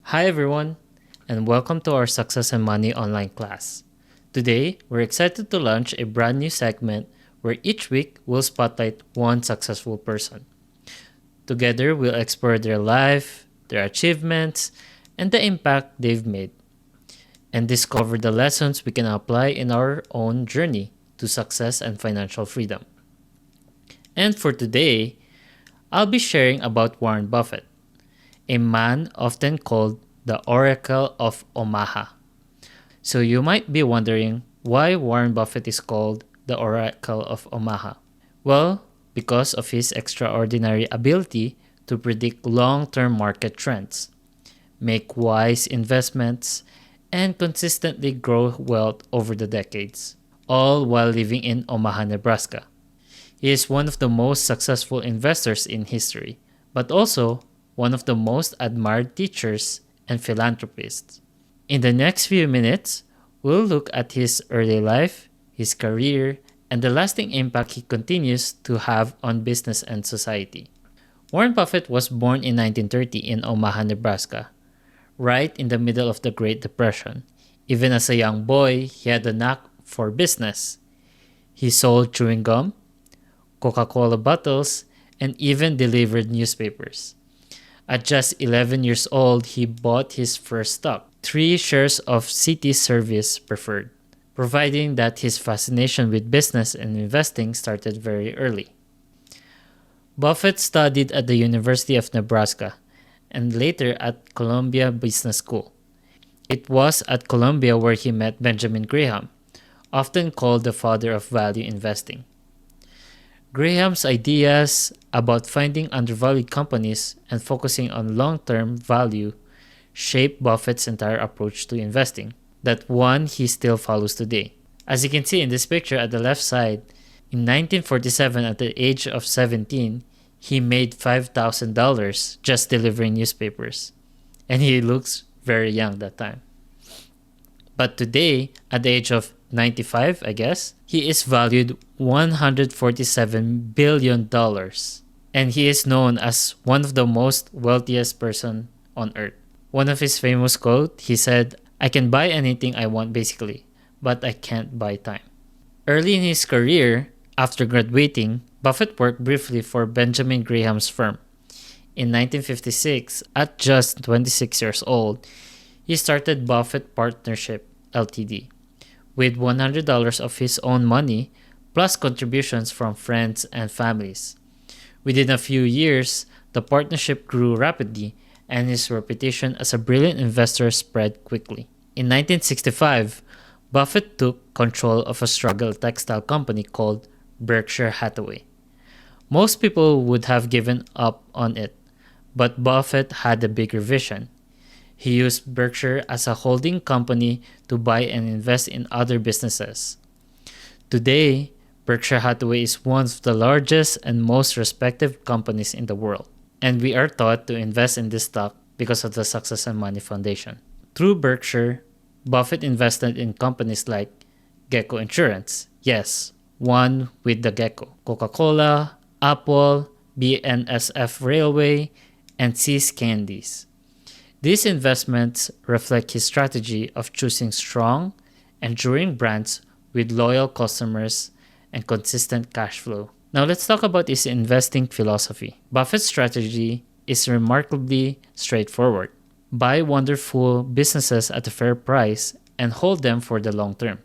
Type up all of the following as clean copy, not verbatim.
Hi everyone, and welcome to our Success and Money online class. Today, we're excited to launch a brand new segment where each week we'll spotlight one successful person. Together, we'll explore their life, their achievements, and the impact they've made, and discover the lessons we can apply in our own journey to success and financial freedom. And for today, I'll be sharing about Warren Buffett, a man often called the Oracle of Omaha. So you might be wondering why Warren Buffett is called the Oracle of Omaha. Well, because of his extraordinary ability to predict long-term market trends, make wise investments, and consistently grow wealth over the decades, all while living in Omaha, Nebraska. He is one of the most successful investors in history, but also one of the most admired teachers and philanthropists. In the next few minutes, we'll look at his early life, his career, and the lasting impact he continues to have on business and society. Warren Buffett was born in 1930 in Omaha, Nebraska, right in the middle of the Great Depression. Even as a young boy, he had a knack for business. He sold chewing gum, Coca-Cola bottles, and even delivered newspapers. At just 11 years old, he bought his first stock, 3 shares of City Service Preferred, providing that his fascination with business and investing started very early. Buffett studied at the University of Nebraska and later at Columbia Business School. It was at Columbia where he met Benjamin Graham, often called the father of value investing. Graham's ideas about finding undervalued companies and focusing on long-term value shaped Buffett's entire approach to investing, that one he still follows today. As you can see in this picture at the left side, in 1947 at the age of 17, he made $5,000 just delivering newspapers. And he looks very young that time. But today, at the age of 95, I guess, he is valued $147 billion. And he is known as one of the most wealthiest person on earth. One of his famous quotes, he said, "I can buy anything I want basically, but I can't buy time." Early in his career, after graduating, Buffett worked briefly for Benjamin Graham's firm. In 1956, at just 26 years old, he started Buffett Partnership Ltd. with $100 of his own money plus contributions from friends and families. Within a few years, the partnership grew rapidly and his reputation as a brilliant investor spread quickly. In 1965, Buffett took control of a struggling textile company called Berkshire Hathaway. Most people would have given up on it, but Buffett had a bigger vision. He used Berkshire as a holding company to buy and invest in other businesses. Today, Berkshire Hathaway is one of the largest and most respected companies in the world, and we are taught to invest in this stock because of the Success and Money Foundation. Through Berkshire, Buffett invested in companies like Gecko Insurance, yes, one with the gecko, Coca-Cola, Apple, BNSF Railway, and See's Candies. These investments reflect his strategy of choosing strong, enduring brands with loyal customers and consistent cash flow. Now let's talk about his investing philosophy. Buffett's strategy is remarkably straightforward. Buy wonderful businesses at a fair price and hold them for the long term.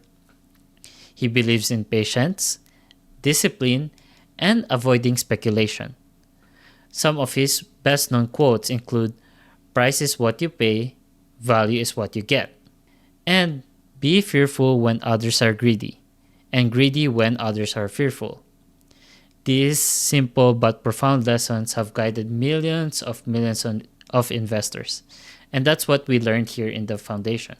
He believes in patience, discipline, and avoiding speculation. Some of his best-known quotes include, "Price is what you pay, value is what you get," and "Be fearful when others are greedy, and greedy when others are fearful." These simple but profound lessons have guided millions of investors, and that's what we learned here in the foundation.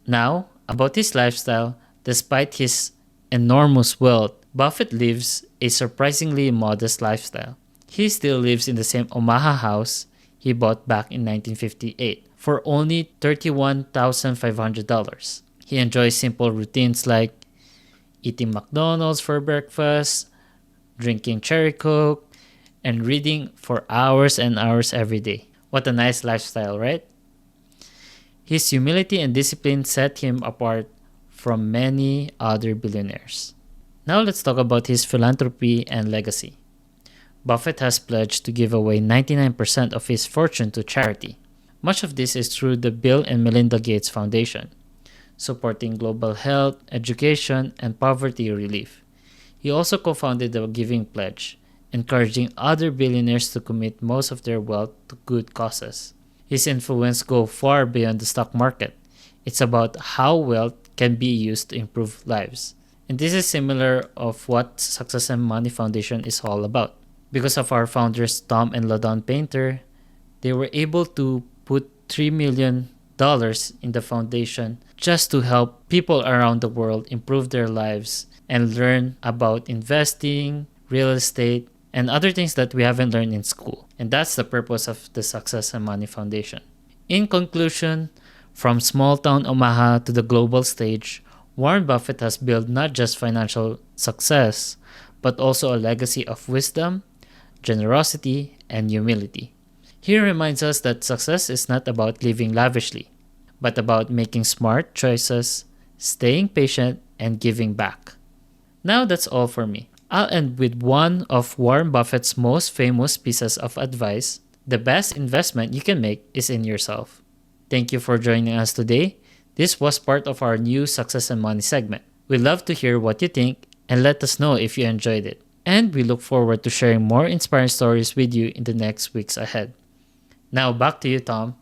Now, about his lifestyle, despite his enormous wealth, Buffett lives a surprisingly modest lifestyle. He still lives in the same Omaha house he bought back in 1958 for only $31,500. He enjoys simple routines like eating McDonald's for breakfast, drinking cherry coke, and reading for hours and hours every day. What a nice lifestyle, right? His humility and discipline set him apart from many other billionaires. Now let's talk about his philanthropy and legacy. Buffett has pledged to give away 99% of his fortune to charity. Much of this is through the Bill and Melinda Gates Foundation, supporting global health, education, and poverty relief. He also co-founded the Giving Pledge, encouraging other billionaires to commit most of their wealth to good causes. His influence goes far beyond the stock market. It's about how wealth can be used to improve lives. And this is similar of what Success and Money Foundation is all about. Because of our founders Tom and LaDon Painter, they were able to put $3 million in the foundation just to help people around the world improve their lives and learn about investing, real estate, and other things that we haven't learned in school. And that's the purpose of the Success and Money Foundation. In conclusion, from small town Omaha to the global stage, Warren Buffett has built not just financial success, but also a legacy of wisdom, generosity, and humility. He reminds us that success is not about living lavishly, but about making smart choices, staying patient, and giving back. Now that's all for me. I'll end with one of Warren Buffett's most famous pieces of advice: the best investment you can make is in yourself. Thank you for joining us today. This was part of our new Success and Money segment. We'd love to hear what you think and let us know if you enjoyed it. And we look forward to sharing more inspiring stories with you in the next weeks ahead. Now back to you, Tom.